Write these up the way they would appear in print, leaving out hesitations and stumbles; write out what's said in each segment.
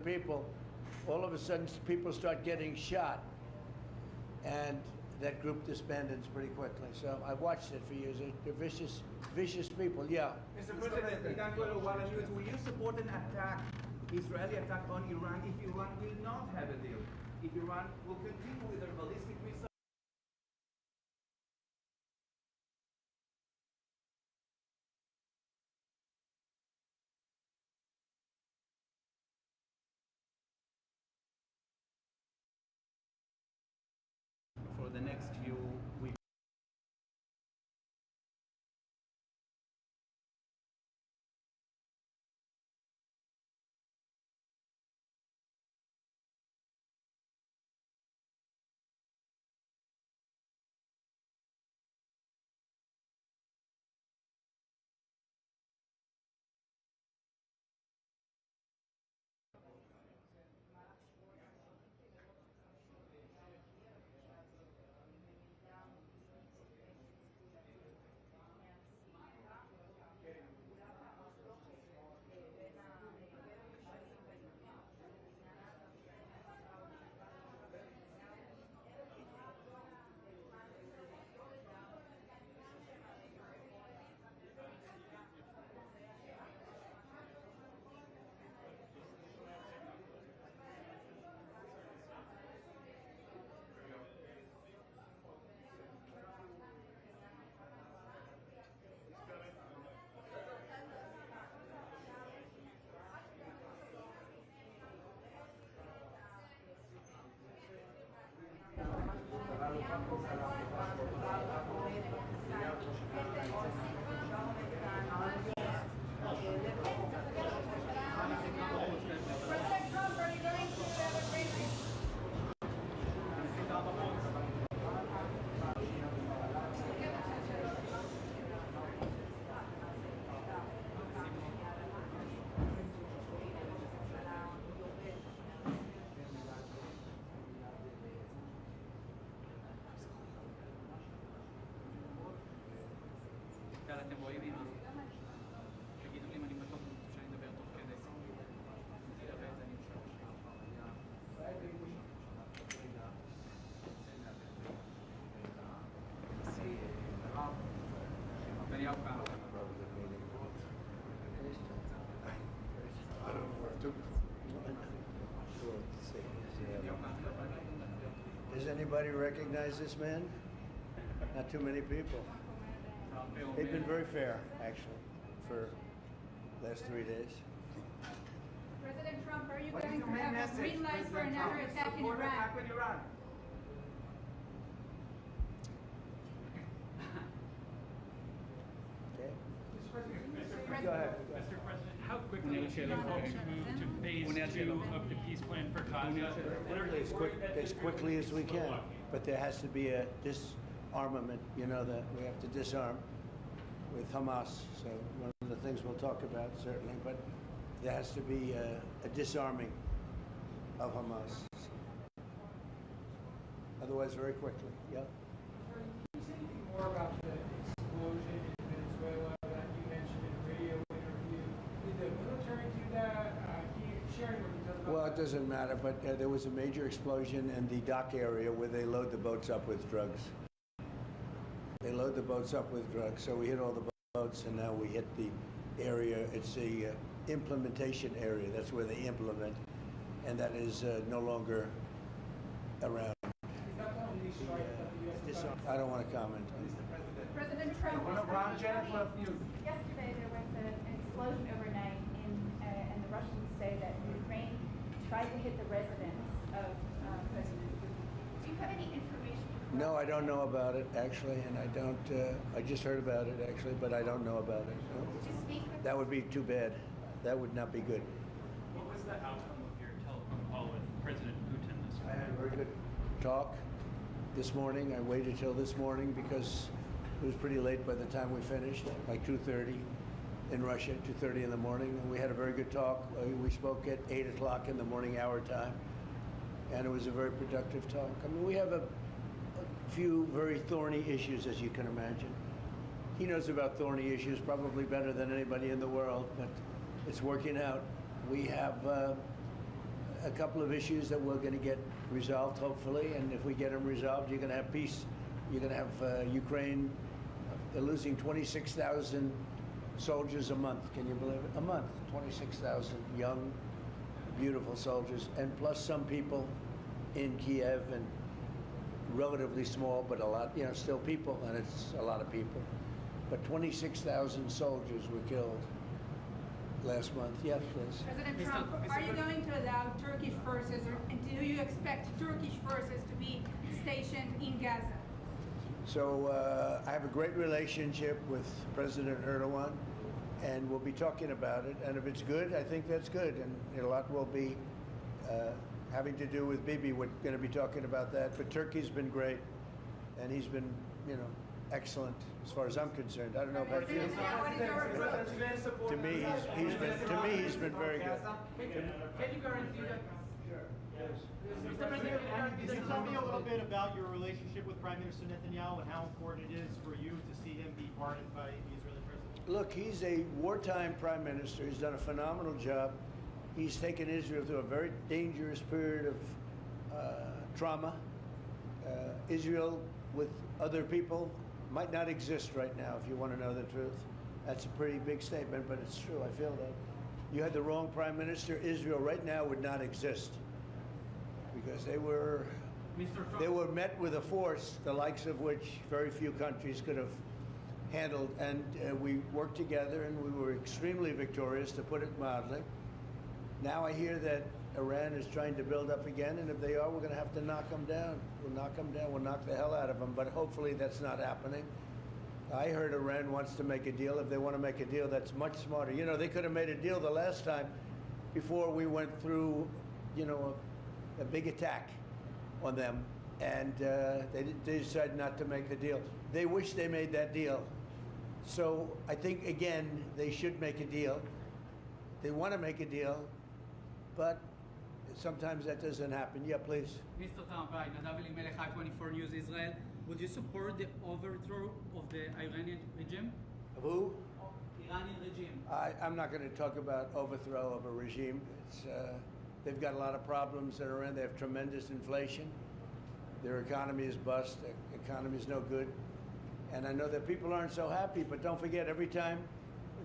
people, all of a sudden people start getting shot, and that group disbands pretty quickly. So I've watched it for years. They're vicious people. Yeah. Mr. President, will you support an attack, Israeli attack on Iran if Iran will not have a deal? If Iran will continue with their ballistic missiles? For the next few weeks. President Trump, are you going to celebrate? אתם רואים אמא? תגידו לי אם אני בטוח שאני אדבר תוך כדי. תדבר את זה אני חושב. נתניהו כאן. Does anybody recognize this man? Not too many people. They've been very fair, actually, for the last 3 days. President Trump, are you going to have a green light for another attack in Iran? Okay. Go ahead. Mr. President, how quickly should the folks move to phase 2 of the peace plan for CASHAPP? As quickly as we can, but there has to be a disarmament. You know that we have to disarm with Hamas. So one of the things we'll talk about certainly, but there has to be a disarming of Hamas. Otherwise, very quickly. Yeah. Can you say anything more about the explosion in Venezuela that you mentioned in a radio interview? Did the military do that? Can you share any more details about Well, it that? doesn't matter, but there was a major explosion in the dock area where they load the boats up with drugs. They load the boats up with drugs, so we hit all the boats, and now we hit the area. It's the implementation area. That's where they implement, and that is no longer around. Is that the only strike that the U.S. I don't want to comment. President Trump, Ron Janet left news. yesterday there was an explosion overnight, and the Russians say that Ukraine tried to hit the residence of President Putin. Do you have any information? No, I don't know about it, actually, and I don't, I just heard about it, actually, but I don't know about it. No. Did you speak with That would be too bad. That would not be good. What was the outcome of your telephone call with President Putin this I morning? had a very good talk this morning. I waited till this morning because it was pretty late by the time we finished, like 2:30 in Russia, 2:30 in the morning. And we had a very good talk. We spoke at 8 o'clock in the morning hour time, and it was a very productive talk. I mean, we have a few very thorny issues, as you can imagine. He knows about thorny issues probably better than anybody in the world, but it's working out. We have a couple of issues that we're going to get resolved, hopefully, and if we get them resolved, you're going to have peace. You're going to have Ukraine, they're losing 26,000 soldiers a month. Can you believe it? A month, 26,000 young, beautiful soldiers, and plus some people in Kiev, and relatively small, but a lot, you know, still people, and it's a lot of people. But 26,000 soldiers were killed last month. Yes, please. President Trump, are you going to allow Turkish forces, and do you expect Turkish forces to be stationed in Gaza? So I have a great relationship with President Erdogan, and we'll be talking about it. And if it's good, I think that's good. And a lot will be having to do with Bibi. We're going to be talking about that. But Turkey's been great, and he's been, you know, excellent as far as I'm concerned. I don't know about you. To me, he's been very good. Can you guarantee that? Mr. President, can you tell me a little bit about your relationship with Prime Minister Netanyahu and how important it is for you to see him be pardoned by the Israeli president? Look, he's a wartime prime minister. He's done a phenomenal job. He's taken Israel through a very dangerous period of trauma. Israel, with other people, might not exist right now, if you want to know the truth. That's a pretty big statement, but it's true. I feel that. You had the wrong prime minister. Israel right now would not exist because they were met with a force the likes of which very few countries could have handled, and we worked together, and we were extremely victorious, to put it mildly. Now I hear that Iran is trying to build up again, and if they are, we're going to have to knock them down. We'll knock them down. We'll knock the hell out of them, but hopefully that's not happening. I heard Iran wants to make a deal. If they want to make a deal, that's much smarter. You know, they could have made a deal the last time before we went through, you know, a big attack on them, and they decided not to make the deal. They wish they made that deal. So I think, again, they should make a deal. They want to make a deal, but sometimes that doesn't happen. Yeah, please. Mr. Trump, hi, Nadav Elimelech, 24 News Israel. Would you support the overthrow of the Iranian regime? Of who? Iranian regime. I'm not going to talk about overthrow of a regime. It's, they've got a lot of problems in Iran. They have tremendous inflation. Their economy is bust. Their economy is no good. And I know that people aren't so happy, but don't forget, every time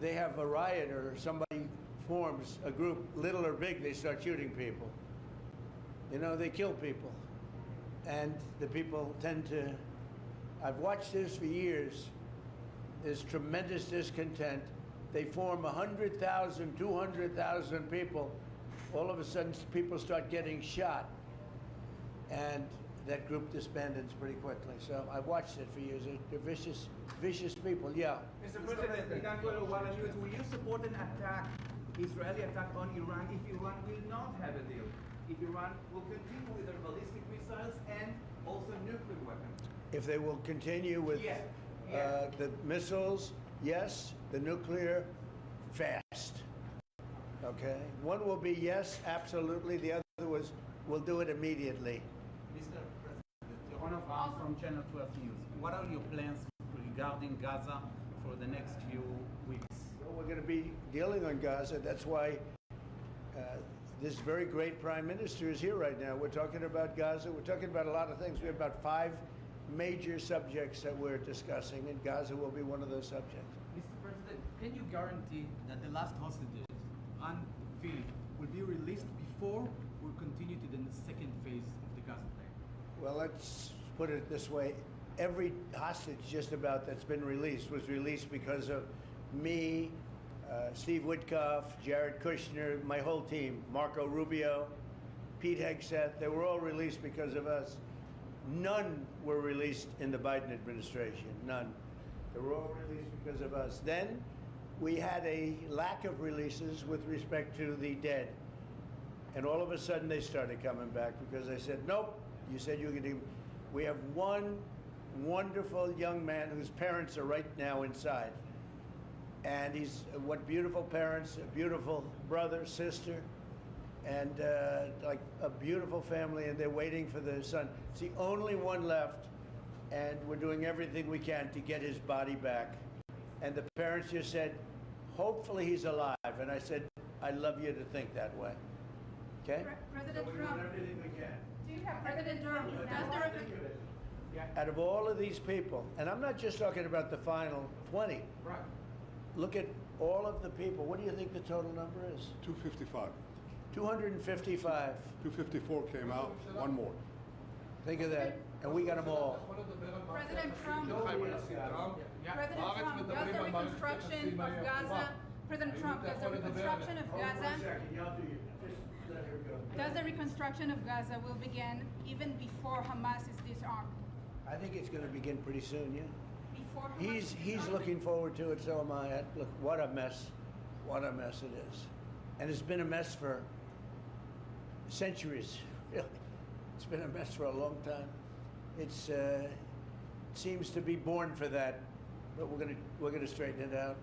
they have a riot or somebody forms a group, little or big, they start shooting people. You know, they kill people. And the people tend to, I've watched this for years. There's tremendous discontent. They form 100,000, 200,000 people. All of a sudden, people start getting shot. And that group disbands pretty quickly. So I've watched it for years. They're vicious, vicious people. Yeah. Mr. President, will you support an attack, Israeli attack on Iran, if Iran will not have a deal? If Iran will continue with their ballistic missiles and also nuclear weapons? If they will continue with the missiles, yes. The nuclear, fast. Okay? One will be yes, absolutely. The other was, we'll do it immediately. Mr. President, Ron of Ram from Channel 12 News. What are your plans regarding Gaza for the next few weeks? Well, we're going to be dealing on Gaza. That's why this very great prime minister is here right now. We're talking about Gaza. We're talking about a lot of things. We have about 5 major subjects that we're discussing, and Gaza will be one of those subjects. Mr. President, can you guarantee that the last hostages, unfiltered, will be released before we continue to the second phase of the Gaza plan? Well, let's put it this way. Every hostage just about that's been released was released because of me, Steve Witkoff, Jared Kushner, my whole team, Marco Rubio, Pete Hegseth. They were all released because of us. None were released in the Biden administration, none. They were all released because of us. Then we had a lack of releases with respect to the dead. And all of a sudden they started coming back because I said, nope, you said you could do. We have one wonderful young man whose parents are right now inside. And he's, what beautiful parents, a beautiful brother, sister, and like a beautiful family, and they're waiting for their son. It's the only one left, and we're doing everything we can to get his body back. And the parents just said, hopefully he's alive. And I said, I love you to think that way. Okay? President So we Trump, do everything we can. Do you have President Trump, He's does not the working. Out of all of these people, and I'm not just talking about the final 20. Right. Look at all of the people. What do you think the total number is? 255. 255. 254 came out, one more. Think of that. And we got them all. President Trump, Yeah. President Trump, does the reconstruction of Gaza, President Trump, does the reconstruction of Gaza, does the reconstruction of Gaza will begin even before Hamas is disarmed? I think it's going to begin pretty soon, yeah. Before Hamas is He's disarmed? looking forward to it, so am I. Look, what a mess. What a mess it is. And it's been a mess for centuries, really. It's been a mess for a long time. It's seems to be born for that, but we're gonna straighten it out.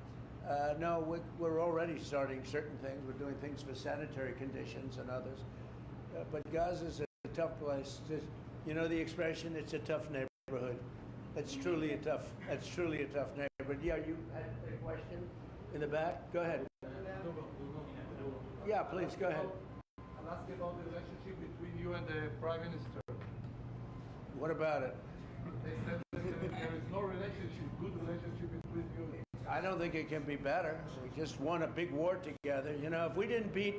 No, we're already starting certain things. We're doing things for sanitary conditions and others. But Gaza's a tough place. You know the expression, it's a tough neighborhood. That's truly a tough neighborhood. Yeah, you had a question in the back? Go ahead. Yeah, please, go ahead. I'll ask about the relationship between you and the Prime Minister. What about it? They said that there is no relationship, good relationship between you. I don't think it can be better. We just won a big war together. You know, if we didn't beat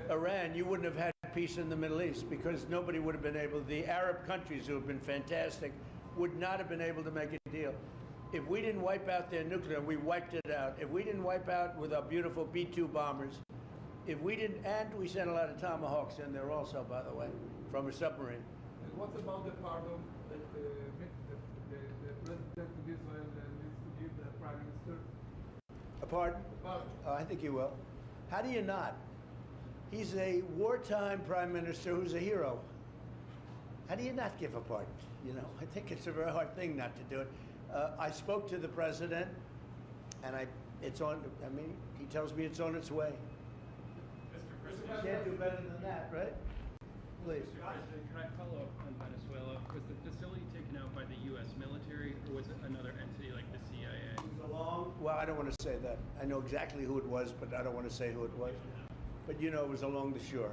Iran, you wouldn't have had peace in the Middle East because nobody would have been able, the Arab countries who have been fantastic, would not have been able to make a deal. If we didn't wipe out their nuclear, we wiped it out. If we didn't wipe out with our beautiful B-2 bombers, if we didn't, and we sent a lot of Tomahawks in there also, by the way, from a submarine. And what about the pardon that the President of Israel needs to give the Prime Minister? A pardon? Pardon. I think he will. How do you not? He's a wartime prime minister who's a hero. How do you not give a pardon? You know, I think it's a very hard thing not to do it. I spoke to the president, and it's on. I mean, he tells me it's on its way. Mr. You President, can't do better than that, right? Please. Mr. President, can I follow up on Venezuela? Was the facility taken out by the U.S. military, or was it another entity like the CIA? Well, I don't want to say that. I know exactly who it was, but I don't want to say who it was. But you know, it was along the shore.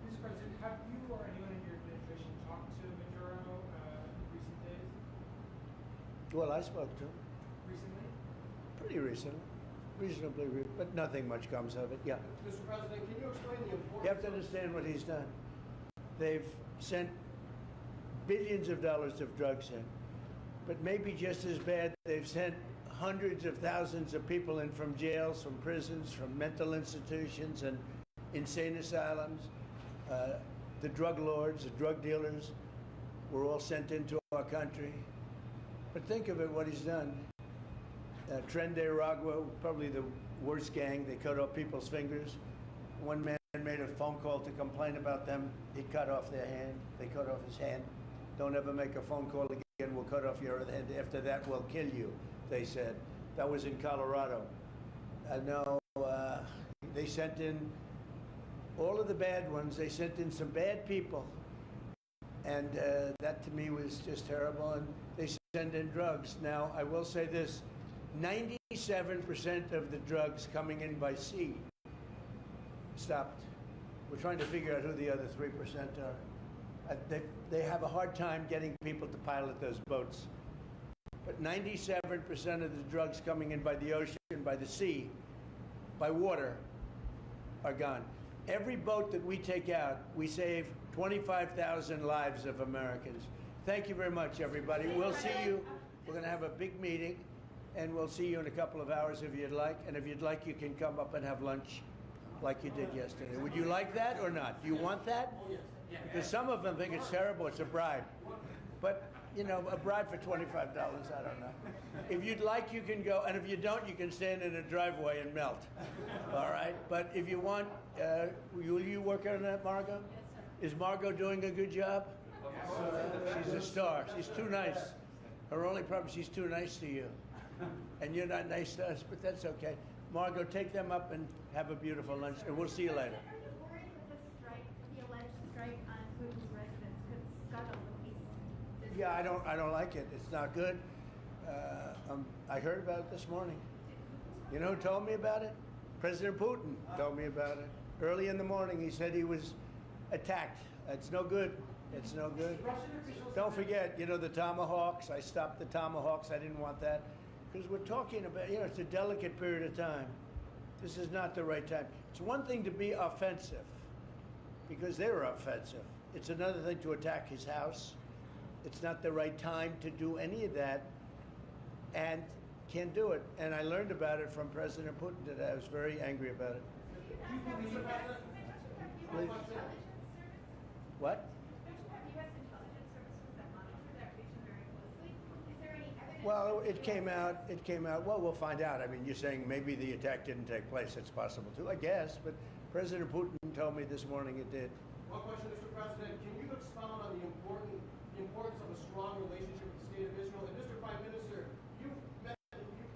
Mr. President, have you or anyone in your administration talked to Maduro in recent days? Well, I spoke to him Recently? pretty recently, but nothing much comes of it. Yeah. Mr. President, can you explain the importance You have to understand what he's done. They've sent billions of dollars of drugs in, but maybe just as bad, they've sent hundreds of thousands of people in from jails, from prisons, from mental institutions and insane asylums. The drug lords, the drug dealers were all sent into our country. But think of it, what he's done. Tren de Aragua, probably the worst gang. They cut off people's fingers. One man made a phone call to complain about them. He cut off their hand. They cut off his hand. Don't ever make a phone call again. We'll cut off your other hand. After that, we'll kill you, they said. That was in Colorado. No, they sent in all of the bad ones. They sent in some bad people. And that to me was just terrible. And they send in drugs. Now, I will say this, 97% of the drugs coming in by sea stopped. We're trying to figure out who the other 3% are. They have a hard time getting people to pilot those boats. But 97% of the drugs coming in by the ocean, by the sea, by water, are gone. Every boat that we take out, we save 25,000 lives of Americans. Thank you very much, everybody. We'll see you. We're going to have a big meeting, and we'll see you in a couple of hours if you'd like. And if you'd like, you can come up and have lunch like you did yesterday. Would you like that or not? Do you want that? Because some of them think it's terrible. It's a bribe. But, you know, a bribe for $25, I don't know. If you'd like, you can go. And if you don't, you can stand in a driveway and melt. All right? But if you want, will you work on that, Margot? Is Margot doing a good job? She's a star. She's too nice. Her only problem is she's too nice to you. And you're not nice to us, but that's okay. Margot, take them up and have a beautiful lunch, and we'll see you later. Are you worried that the strike, the alleged strike on Putin's residence could scuttle the peace? Yeah, I don't like it. It's not good. I heard about it this morning. You know who told me about it? President Putin told me about it. Early in the morning, he said he was attacked. It's no good. It's no good. Don't forget, you know, the tomahawks. I stopped the tomahawks. I didn't want that. Because we're talking about, you know, it's a delicate period of time. This is not the right time. It's one thing to be offensive, because they were offensive. It's another thing to attack his house. It's not the right time to do any of that, and can't do it. And I learned about it from President Putin today. I was very angry about it. Please. What? Well, it came out. Well, we'll find out. I mean, you're saying maybe the attack didn't take place. It's possible too, I guess. But President Putin told me this morning it did. One question, Mr. President. Can you expound on the importance of a strong relationship with the state of Israel? And Mr. Prime Minister, you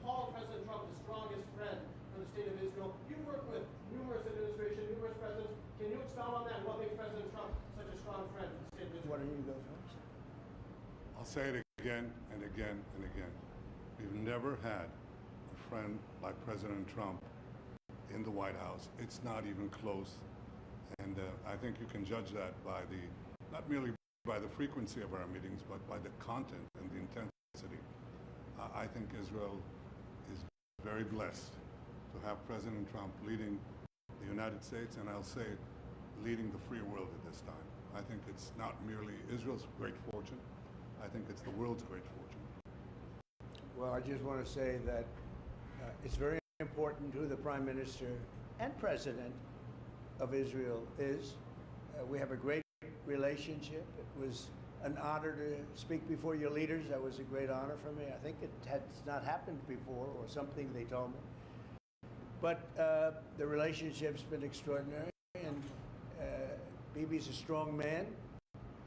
called President Trump the strongest friend for the state of Israel. You worked with numerous administrations, numerous presidents. Can you expound on that? What makes President Trump such a strong friend for the state of Israel? Why don't you go first? I'll say it again and again and again. We've never had a friend like President Trump in the White House. It's not even close. And I think you can judge that by not merely by the frequency of our meetings, but by the content and the intensity. I think Israel is very blessed to have President Trump leading the United States, and I'll say leading the free world at this time. I think it's not merely Israel's great fortune, I think it's the world's great fortune. Well, I just want to say that it's very important who the Prime Minister and President of Israel is. We have a great relationship. It was an honor to speak before your leaders. That was a great honor for me. I think it has not happened before, or something they told me. But the relationship's been extraordinary, and Bibi's a strong man.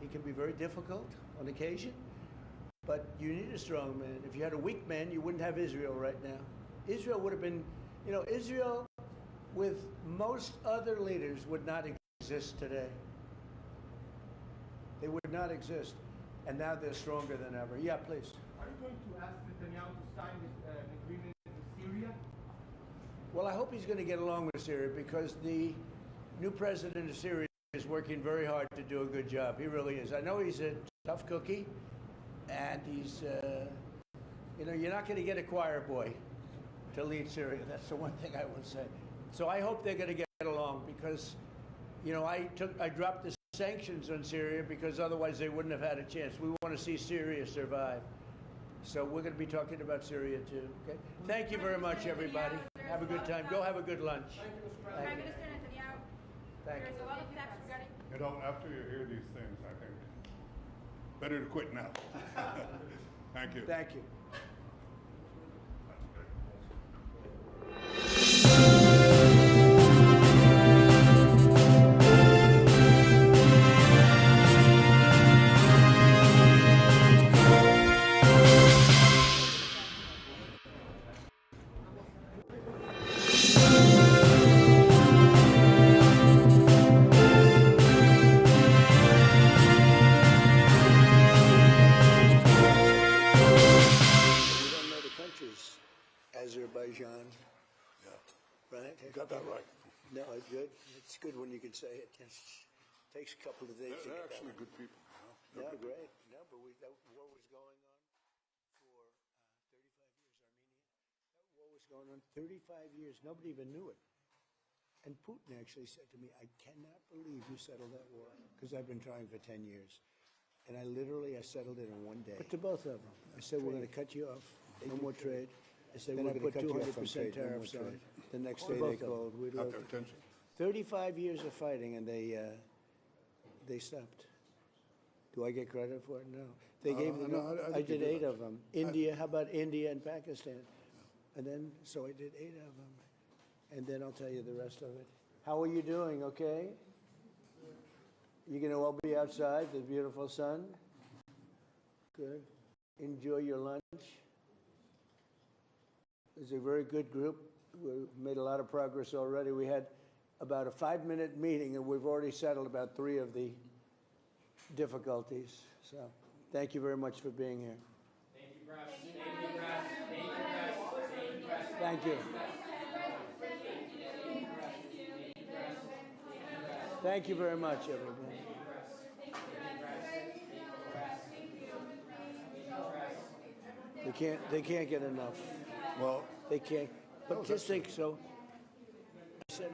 He can be very difficult on occasion, but you need a strong man. If you had a weak man, you wouldn't have Israel right now. Israel would have been, you know, Israel with most other leaders would not exist today. They would not exist. And now they're stronger than ever. Yeah, please. Are you going to ask Netanyahu to sign this agreement with Syria? Well, I hope he's going to get along with Syria, because the new president of Syria is working very hard to do a good job. He really is. I know he's a tough cookie, and he's, you know, you're not going to get a choir boy to lead Syria. That's the one thing I would say. So I hope they're going to get along, because, you know, I dropped the sanctions on Syria because otherwise they wouldn't have had a chance. We want to see Syria survive. So we're going to be talking about Syria too. Okay. Thank you very much, everybody. Have a good time. Go have a good lunch. Prime Minister Netanyahu, Thank there's you. a lot of facts regarding. You know, after you hear these things, I think better to quit now. Thank you. Thank you. Azerbaijan. Yeah. Right? You got that right. No, it's good. It's good when you can say it. It takes a couple of days to They're get actually that good people. one. Yeah, great. No, but that war was going on for 35 years. Nobody even knew it. And Putin actually said to me, I cannot believe you settled that war, because I've been trying for 10 years. And I settled it in one day. But to both of them. I said, we're going to cut you off. No more trade. I said, we're going to put 200% tariffs on it. The next day they called. We Got their attention. 35 years of fighting, and they stopped. Do I get credit for it? No. They gave them. no, I I think you did did 8 that. of them. India. How about India and Pakistan? And then, so I did 8 of them, and then I'll tell you the rest of it. How are you doing? Okay. You gonna all be outside, the beautiful sun? Good. Enjoy your lunch. It's a very good group. We made a lot of progress already. We had about a 5-minute meeting, and we've already settled about 3 of the difficulties. So, thank you very much for being here. Thank you, press. Thank you, press. Thank you, press. Thank you, press. Thank you. Thank you, press. Thank you very much, everybody. They can't get enough. Well, They can't. But just think so. I said